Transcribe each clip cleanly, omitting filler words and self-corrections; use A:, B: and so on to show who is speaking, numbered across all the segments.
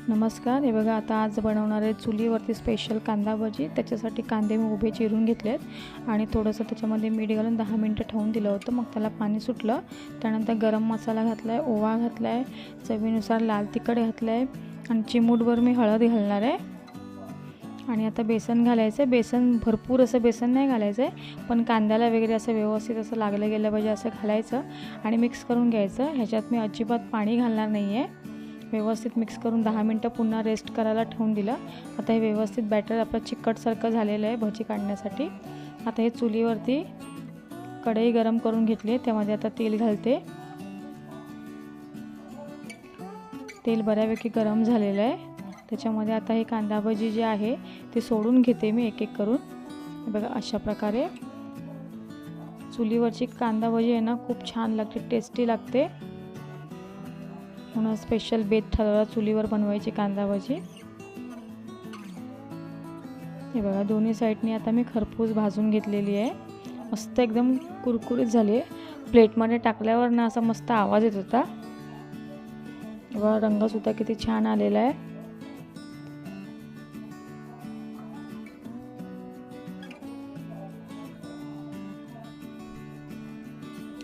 A: नमस्कार. हे बघा, आता आज बनवणार आहे चुलीवरती स्पेशल कांदा भजी. त्याच्यासाठी कांदे मी उभे चिरून घेतलेत आणि थोडंसं त्याच्यामध्ये मीठ घालून 10 मिनटं ठेवून दिलं होतं. मग त्याला पाणी सुटलं. त्यानंतर गरम मसाला घातला आहे, ओवा घातला आहे, चवीनुसार लाल तिखट घातलं आहे आणि चिमूटभर मी हळद घालणार आहे. आणि आता बेसन घालायचं आहे. बेसन भरपूर असं बेसन नाही घालायचं आहे, पण कांद्याला वगैरे असं व्यवस्थित असं लागलं गेलं पाहिजे असं घालायचं आणि मिक्स करून घ्यायचं. ह्याच्यात मी अजिबात पाणी घालणार नाही आहे. व्यवस्थित मिक्स करून 10 मिनटं पुन्हा रेस्ट करायला ठेवून दिलं. आता हे व्यवस्थित बॅटर आपलं चिकटसारखं झालेलं आहे भजी काढण्यासाठी. आता हे चुलीवरती कढई गरम करून घेतली. त्यामध्ये आता तेल घालते. तेल बऱ्यापैकी गरम झालेलं आहे. त्याच्यामध्ये आता हे कांदा भजी जे आहे ते सोडून घेते मी एक एक करून. बघा, अशा प्रकारे चुलीवरची कांदा भजी आहे ना, खूप छान लागते, टेस्टी लागते. म्हणून स्पेशल बेत ठरवला चुलीवर बनवायची कांदा भजी. हे बघा, दोन्ही साईडनी आता मी खरपूस भाजून घेतलेली आहे. मस्त एकदम कुरकुरीत झाली आहे. प्लेटमध्ये टाकल्यावर ना असा मस्त आवाज येत होता. बघा, रंगसुद्धा किती छान आलेला आहे.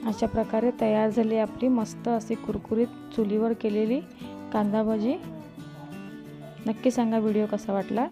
A: अशा प्रकारे तयार झाली आपली मस्त अशी कुरकुरीत चुलीवर केलेली कांदा भजी. नक्की सांगा व्हिडिओ कसा वाटला.